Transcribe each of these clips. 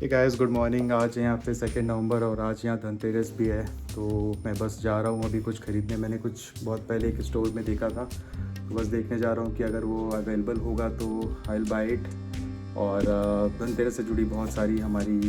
Hey guys, good morning. आज यहाँ पे 2 नवंबर और आज यहाँ धनतेरस भी है, तो मैं बस जा रहा हूँ अभी कुछ ख़रीदने। मैंने कुछ बहुत पहले एक स्टोर में देखा था, तो बस देखने जा रहा हूँ कि अगर वो अवेलेबल होगा तो आई विल बाय इट। और धनतेरस से जुड़ी बहुत सारी हमारी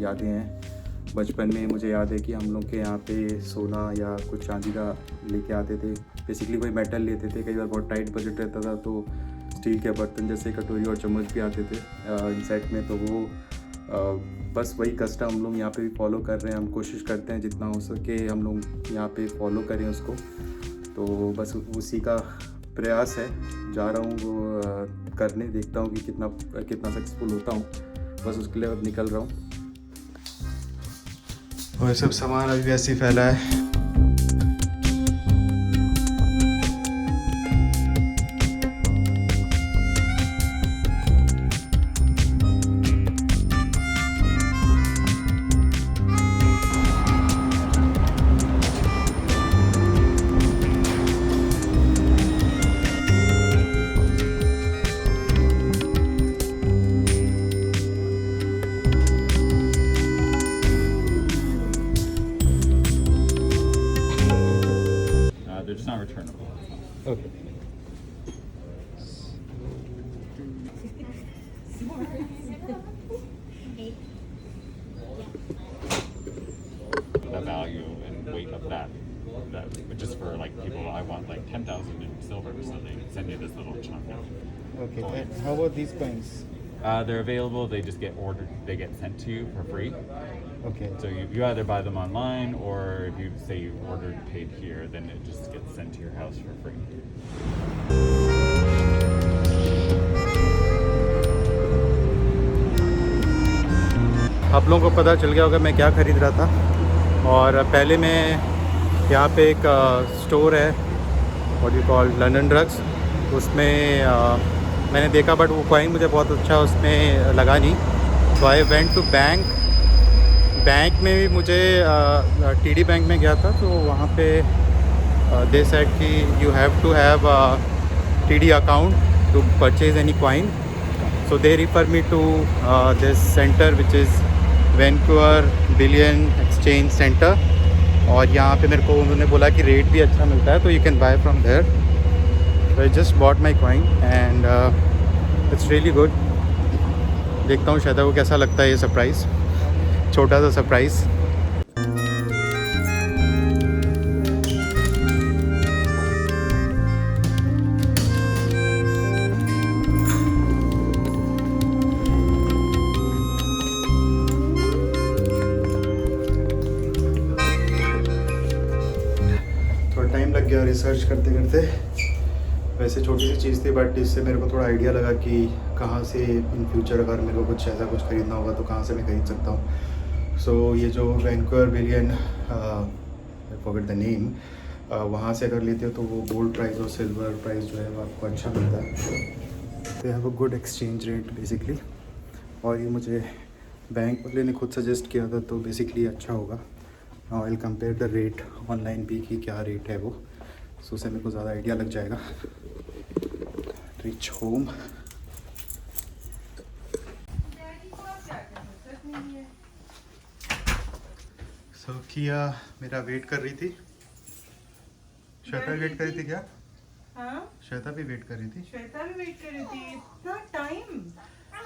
यादें हैं। बचपन में मुझे याद है कि हम लोग के यहाँ पे सोना या कुछ चांदी का लेके आते थे। बेसिकली कोई मेटल लेते थे, कई बार बहुत टाइट बजट रहता था तो स्टील के बर्तन जैसे कटोरी और चम्मच भी आते थे इन सेट में। तो वो बस वही कस्टम हम लोग यहाँ पे भी फॉलो कर रहे हैं। हम कोशिश करते हैं जितना हो सके हम लोग यहाँ पे फॉलो करें उसको। तो बस उसी का प्रयास है, जा रहा हूँ वो करने। देखता हूँ कि कितना सक्सेसफुल होता हूँ। बस उसके लिए अब निकल रहा हूँ। और सब सामान अभी वैसे ही फैला है। They're just not returnable. Okay. The value and weight of that, but just for like people, I want like 10,000 in silver, so they send you this little chunk of Okay, coins. and how about these coins? They're available. They just get ordered. They get sent to you for free. Okay. So you either buy them online, or if you say you ordered paid here, then it just gets sent to your house for free. आप लोगों को पता चल गया होगा मैं क्या ख़रीद रहा था। और पहले मैं यहाँ पे एक स्टोर है, what you call London drugs, उसमें मैंने देखा, बट वो कॉइन मुझे बहुत अच्छा उसमें लगा नहीं। तो आई वेंट टू बैंक में भी मुझे टीडी बैंक में गया था, तो वहाँ पे दे सेड कि you have to have TD account to purchase any coin. So they refer me to this center which is Vancouver Bullion Exchange Center। और यहाँ पे मेरे को उन्होंने बोला कि रेट भी अच्छा मिलता है, तो you can buy from there। So I just bought my coin and it's really good। देखता हूँ शायद वो कैसा लगता है, ये सरप्राइज़, छोटा सा सरप्राइज़। टाइम लग गया रिसर्च करते करते। वैसे छोटी सी चीज़ थी, बट इससे मेरे को थोड़ा आइडिया लगा कि कहाँ से इन फ्यूचर अगर मेरे को कुछ ऐसा कुछ ख़रीदना होगा तो कहाँ से मैं ख़रीद सकता हूँ। सो ये जो Vancouver billion, I forget the name, वहाँ से अगर लेते हो तो वो गोल्ड प्राइस और सिल्वर प्राइस जो है वो आपको अच्छा मिलता है। They have a good exchange rate basically. और ये मुझे बैंक वाले ने खुद सजेस्ट किया था, तो बेसिकली अच्छा होगा। Now I will compare the rate online भी कि क्या रेट है वो, सो उससे मेरे को ज़्यादा आइडिया लग जाएगा। Rich home. सो किया मेरा वेट कर रही थी। श्वेता वेट कर रही थी क्या? हाँ? श्वेता भी वेट कर रही थी। श्वेता भी वेट कर रही थी इतना टाइम।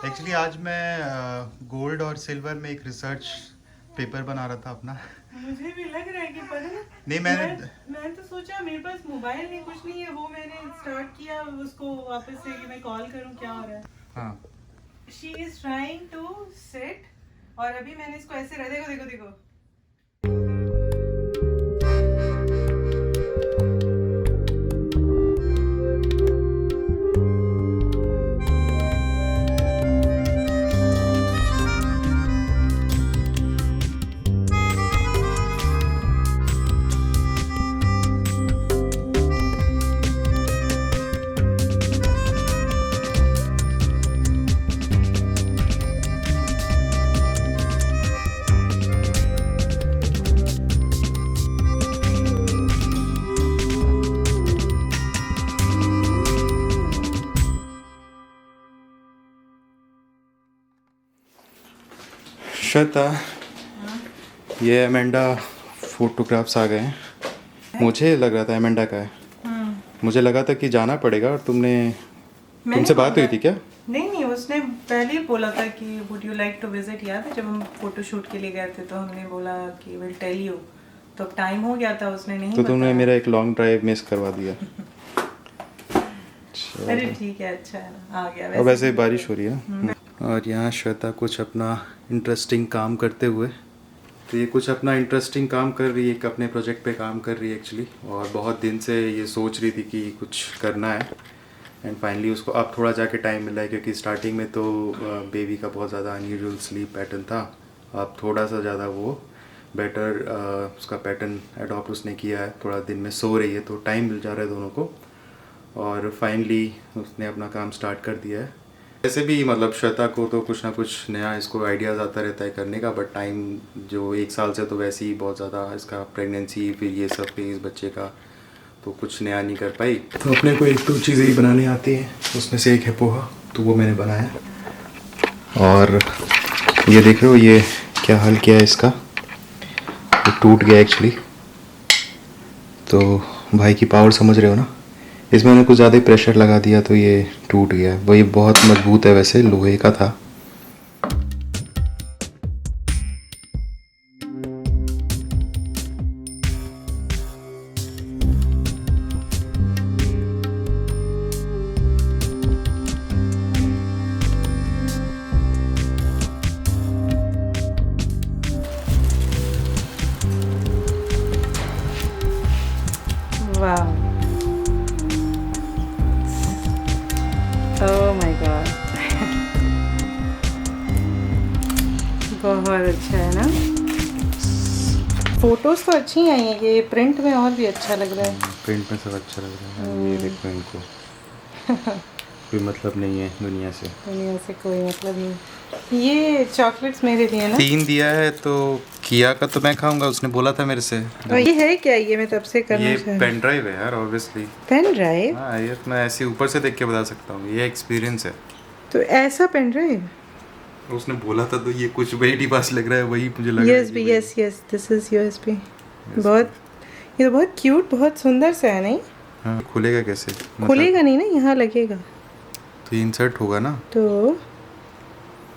एक्चुअली आज मैं गोल्ड और सिल्वर में एक रिसर्च पेपर बना रहा था अपना। मुझे भी लग रहा है कि पता नहीं, मैंने तो सोचा मेरे पास मोबाइल नहीं, कुछ नहीं है, वो मैंने स्टार्ट किया उसको वापस से कि मैं कॉल करूं क्या हो रहा है। हाँ, she is trying to sit, और अभी मैंने इसको ऐसे देखो देखो देखो। श्वेता, ये अमेंडा फोटोग्राफ्स आ गए हैं। मुझे लग रहा था अमेंडा का है, मुझे लगा था कि जाना पड़ेगा। और तुमसे बात हुई थी क्या? नहीं, उसने पहले ही बोला था कि would you like to visit. याद है जब हम फोटो शूट के लिए गए थे तो हमने बोला कि विल टेल यू, तो अब टाइम हो गया था, उसने नहीं तो तुमने बताया। मेरा एक लॉन्ग ड्राइव मिस करवा दिया। अरे ठीक है, अच्छा है ना, आ गया। और वैसे बारिश हो रही है। और यहाँ श्वेता कुछ अपना इंटरेस्टिंग काम करते हुए, तो ये कुछ अपना इंटरेस्टिंग काम कर रही है, एक अपने प्रोजेक्ट पे काम कर रही है एक्चुअली। और बहुत दिन से ये सोच रही थी कि कुछ करना है, एंड फाइनली उसको अब थोड़ा जाके टाइम मिला है, क्योंकि स्टार्टिंग में तो बेबी का बहुत ज़्यादा अनयूजुअल स्लीप पैटर्न था। अब थोड़ा सा ज़्यादा वो बेटर उसका पैटर्न अडॉप्ट उसने किया है, थोड़ा दिन में सो रही है, तो टाइम मिल जा रहा है दोनों को। और फाइनली उसने अपना काम स्टार्ट कर दिया है। वैसे भी मतलब श्वेता को तो कुछ ना कुछ नया इसको आइडियाज़ आता रहता है करने का, बट टाइम जो 1 साल से तो वैसे ही बहुत ज़्यादा इसका प्रेगनेंसी फिर ये सब फेज बच्चे का, तो कुछ नया नहीं कर पाई। तो अपने को 1-2 चीज़ें ही बनानी आती हैं, उसमें से एक है पोहा, तो वो मैंने बनाया। और ये देख रहे हो ये क्या हाल किया है इसका, ये टूट गया एक्चुअली। तो भाई की पावर समझ रहे हो ना, इसमें मैंने कुछ ज़्यादा ही प्रेशर लगा दिया तो ये टूट गया। वही बहुत मजबूत है, वैसे लोहे का था। वाह, ओह माय गॉड, बहुत अच्छा है ना। फोटोज तो अच्छी आई हैं, ये प्रिंट में और भी अच्छा लग रहा है। प्रिंट में सब अच्छा लग रहा है। ये देखो, इनको कोई मतलब नहीं है दुनिया से, दुनिया से कोई मतलब नहीं। ये चॉकलेट्स मेरे लिए ना। 3 दिया है, तो किया का तो मैं खाऊंगा, उसने बोला था मेरे से। और ये है क्या, ये मैं तब से करना ये चाह रही पेन ड्राइव है यार, ऑब्वियसली। Pen drive? हाँ, ये मैं ऐसे ऊपर से देख के बता सकता हूँ, ये एक्सपीरियंस है। तो ऐसा पेन ड्राइव? उसने बोला था तो ये कुछ वही डिवाइस लग रहा है, वही मुझे लग रहा है। USB, yes yes, this is USB। बहुत, ये तो बहुत क्यूट, बहुत सुंदर सा है नहीं? हाँ, खुलेगा कैसे? मतलब खुलेगा नहीं ना, यहाँ लगेगा तो इंसर्ट होगा ना, तो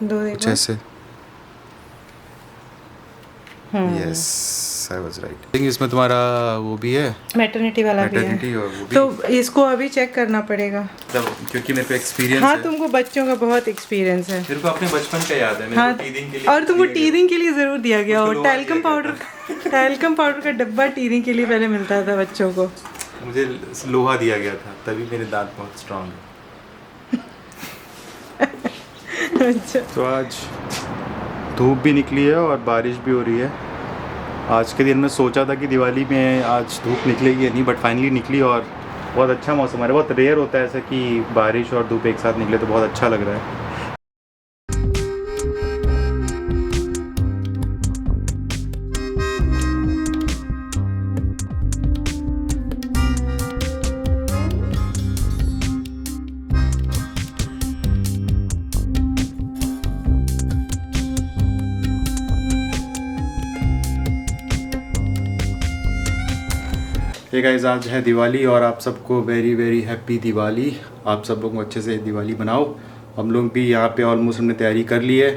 दो कुछ देखो। ऐसे। Yes, I was right. इसमें तुम्हारा वो भी है, मैटरनिटी वाला भी है, मैटरनिटी, और वो भी तो इसको अभी चेक करना पड़ेगा। तब, क्योंकि मेरे को एक्सपीरियंस हाँ, है। तुमको बच्चों का बहुत एक्सपीरियंस है। मेरे को अपने बचपन का याद है, मेरे हाँ, को टीदिंग के लिए और तुमको टीदिंग के लिए जरूर दिया गया हो। उसको लोहा टैल्कम दिया गया पाउडर, टैल्कम पाउडर का डब्बा टीदिंग के लिए पहले मिलता था बच्चों को। मुझे लोहा दिया गया था, तभी मेरे दांत बहुत स्ट्रांग है। अच्छा, तो आज धूप भी निकली है और बारिश भी हो रही है। आज के दिन में सोचा था कि दिवाली में आज धूप निकलेगी या नहीं, बट फाइनली निकली और बहुत अच्छा मौसम है। बहुत रेयर होता है ऐसा कि बारिश और धूप एक साथ निकले, तो बहुत अच्छा लग रहा है। हे गाइस, आज है दिवाली और आप सबको वेरी वेरी हैप्पी दिवाली। आप सब लोग अच्छे से दिवाली बनाओ। हम लोग भी यहाँ पे ऑलमोस्ट हमने तैयारी कर ली है।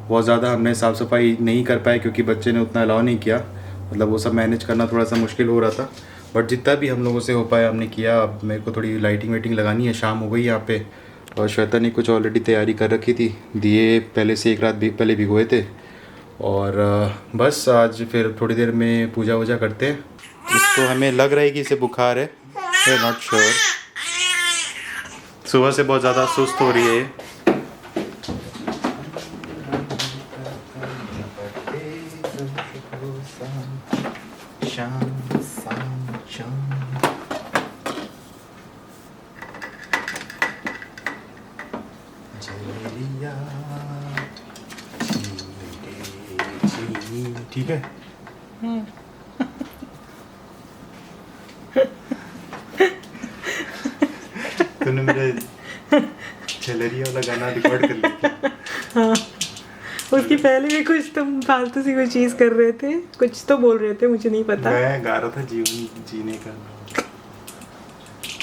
बहुत ज़्यादा हमने साफ़ सफाई नहीं कर पाए क्योंकि बच्चे ने उतना अलाउ नहीं किया, मतलब वो सब मैनेज करना थोड़ा सा मुश्किल हो रहा था, बट जितना भी हम लोगों से हो पाया हमने किया। अब मेरे को थोड़ी लाइटिंग वाइटिंग लगानी है, शाम हो गई यहाँ पे। और श्वेता ने कुछ ऑलरेडी तैयारी कर रखी थी, दिए पहले से एक रात भी पहले भिगोए थे। और बस आज फिर थोड़ी देर में पूजा वूजा करते हैं। इसको हमें लग रहा है कि इसे बुखार है, नॉट श्योर। सुबह से बहुत ज़्यादा सुस्त हो रही है। ठीक है। तूने मेरे झलरिया वाला गाना रिकॉर्ड कर लिया। हाँ, उसकी पहले भी कुछ तुम फालतू सी कोई चीज कर रहे थे, कुछ तो बोल रहे थे, मुझे नहीं पता। मैं गा रहा था जीवन जीने का।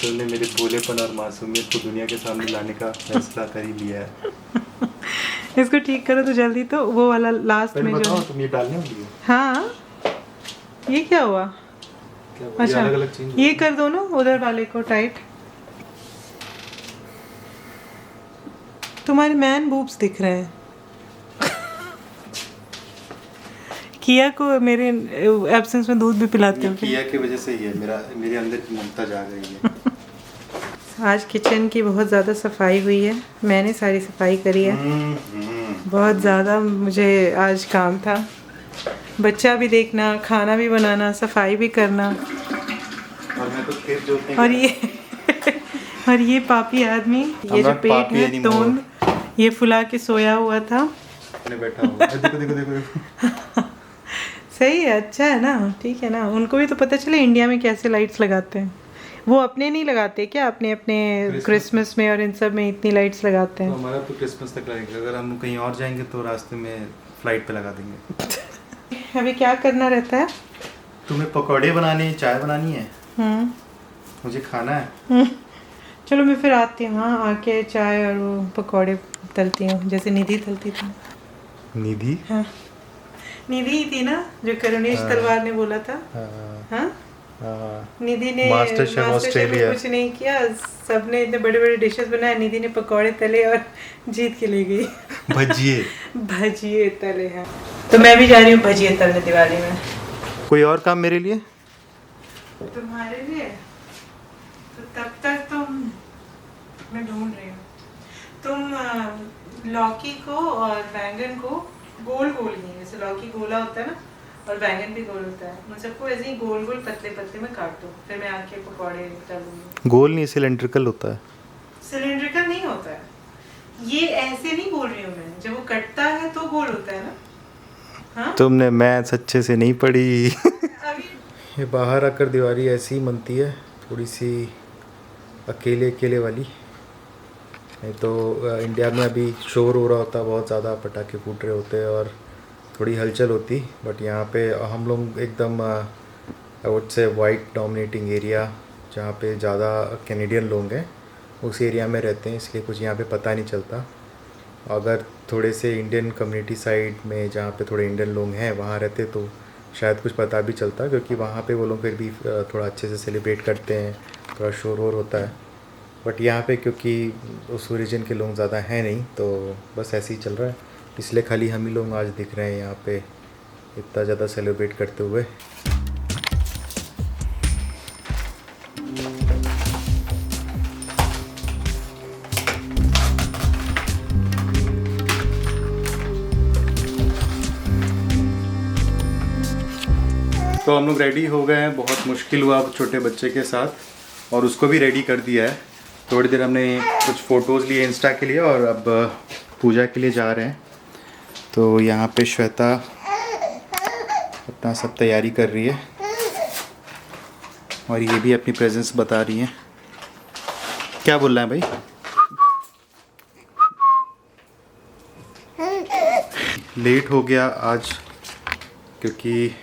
तुमने मेरे भोलेपन और मासूमियत को दुनिया के सामने लाने का फैसला कर ही लिया है। इसको ठीक करो तो जल्दी, तो वो वाला लास्ट में जो बताओ तुम ये डालने वाली हो? हाँ ये क्या हुआ? क्या हुआ? ये अच्छा अलग-अलग चेंज ये कर दो ना उधर वाले को टाइट। तुम्हारे मैन बूब्स दिख रहे हैं। किया को मेरे एब्सेंस में दूध भी पिलाते हो क्या? किया की वजह से ही है, मेरे अंदर की ममता जाग रही है। आज किचन की बहुत ज़्यादा सफाई हुई है, मैंने सारी सफाई करी है। बहुत ज़्यादा मुझे आज काम था, बच्चा भी देखना, खाना भी बनाना, सफाई भी करना। और मैं तो फिर जोतने और ये और ये पापी आदमी, ये जो not पेट पापी है anymore. तोंद, ये फुला के सोया हुआ था। मैंने बैठा हुआ है। देखो देखो देखो। सही है, अच्छा है ना, ठीक है ना। उनको भी तो पता चले इंडिया में कैसे लाइट्स लगाते हैं। वो अपने नहीं लगाते क्या, अपने अपने क्रिसमस में और इन सब में इतनी लाइट्स लगाते तो हैं। हमारा तो क्रिसमस तक लगेगा, अगर हम कहीं और जाएंगे तो रास्ते में फ्लाइट पे लगा देंगे। अभी क्या करना रहता है? तुम्हें पकौड़े बनाने, चाय बनानी है, मुझे खाना है। चलो मैं फिर आती हूँ, हाँ आके चाय और वो पकौड़े तलती हूँ जैसे निधि तलती थी। निधि? हाँ निधि ही थी ना जो करुणेश तलवार ने बोला था। हाँ निधि ने मास्टर शेफ ऑस्ट्रेलिया कुछ नहीं किया, सबने इतने बड़े बड़े डिशेस बनाए, निधि ने पकौड़े तले और जीत के ले गई। भजिए। भजिए तले हैं, तो मैं भी जा रही हूँ भजिए तलने दिवाली में। कोई और काम मेरे लिए? तुम्हारे लिए तो तब तक तुम, मैं ढूंढ रही हूँ, तुम लौकी को और बैंगन को गोल गोल ही, जैसे लौकी गोला होता है ना और बैंगन भी गोल होता है, उन सबको ऐसे ही गोल गोल पतले पतले में काट दो, फिर मैं आके पकौड़े तलूंगी। गोल नहीं, सिलेंड्रिकल होता है। सिलेंड्रिकल नहीं होता है ये, ऐसे नहीं बोल रही हूँ मैं, जब वो कटता है तो गोल होता है ना। हाँ तुमने मैथ्स अच्छे से नहीं पढ़ी। अभी ये बाहर आकर दिवाली ऐसी ही मनती है, थोड़ी सी अकेले अकेले वाली। नहीं तो इंडिया में अभी शोर हो रहा होता, बहुत ज़्यादा पटाखे फूट रहे होते और थोड़ी हलचल होती, बट यहाँ पे हम लोग एकदम I would say white dominating area, जहाँ पे ज़्यादा कैनेडियन लोग हैं, उस एरिया में रहते हैं, इसलिए कुछ यहाँ पे पता नहीं चलता। अगर थोड़े से इंडियन कम्युनिटी साइड में, जहाँ पे थोड़े इंडियन लोग हैं, वहाँ रहते तो शायद कुछ पता भी चलता, क्योंकि वहाँ पे वो लोग फिर भी थोड़ा अच्छे से सेलिब्रेट करते हैं, थोड़ा शोर वोर होता है। बट यहाँ पे क्योंकि उस ओरिजिन के लोग ज़्यादा हैं नहीं, तो बस ऐसे ही चल रहा है, इसलिए खाली हम ही लोग आज दिख रहे हैं यहाँ पे इतना ज़्यादा सेलिब्रेट करते हुए। तो हम लोग रेडी हो गए हैं, बहुत मुश्किल हुआ छोटे बच्चे के साथ, और उसको भी रेडी कर दिया है। थोड़ी देर हमने कुछ फ़ोटोज़ लिए इंस्टा के लिए, और अब पूजा के लिए जा रहे हैं। तो यहाँ पे श्वेता अपना सब तैयारी कर रही है, और ये भी अपनी प्रेजेंस बता रही है। क्या बोल रहा है भाई? लेट हो गया आज, क्योंकि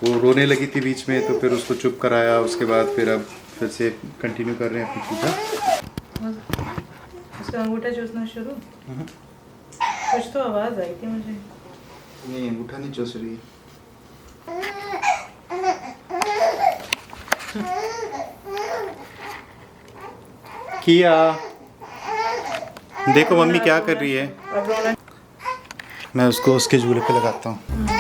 वो रोने लगी थी बीच में, तो फिर उसको चुप कराया, उसके बाद फिर अब फिर से कंटिन्यू कर रहे हैं अपनी पूजा। उसका अंगूठा चूसना शुरू, कुछ तो आवाज़ आई थी मुझे। नहीं, अंगूठा नहीं चूस रही। किया देखो मम्मी क्या कर रही है, मैं उसको उसके झूले पे लगाता हूँ।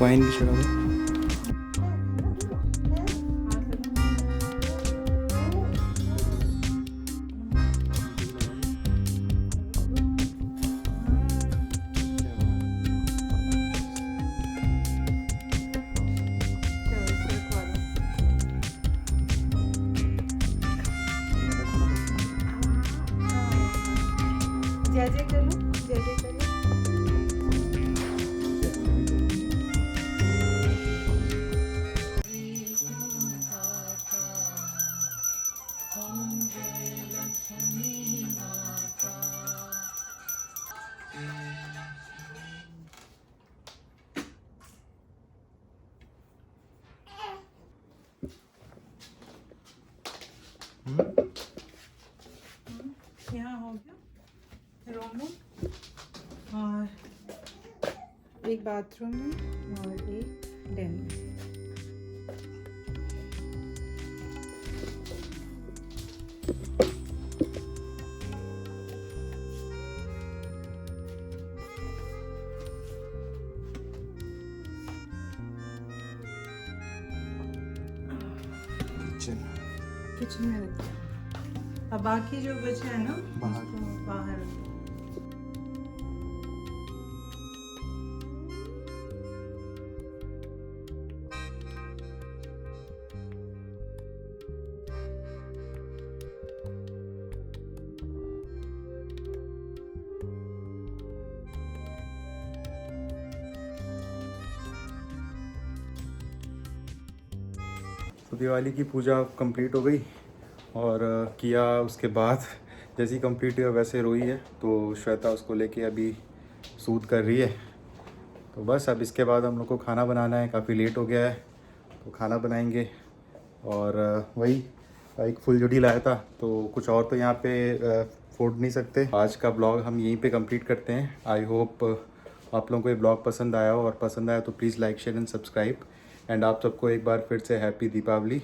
वाइन भी चढ़ा दो। जय जय करो, जय जय करो। यहाँ हो गया रूम में, और एक बाथरूम में और एक den में। किचन में रखते हैं। अब बाकी जो बचा है ना बाहर। उसको बाहर रखते हैं। तो दिवाली की पूजा कंप्लीट हो गई और किया, उसके बाद जैसे ही कंप्लीट हुआ वैसे रोई है, तो श्वेता उसको लेके अभी सूद कर रही है। तो बस अब इसके बाद हम लोग को खाना बनाना है, काफ़ी लेट हो गया है, तो खाना बनाएंगे। और वही एक फुलझड़ी लाया था, तो कुछ और तो यहाँ पे फोड़ नहीं सकते। आज का ब्लॉग हम यहीं पे कंप्लीट करते हैं। आई होप आप लोगों को ये ब्लॉग पसंद आया हो, और पसंद आया तो please like share and subscribe. And आप सबको एक बार फिर से हैप्पी दीपावली।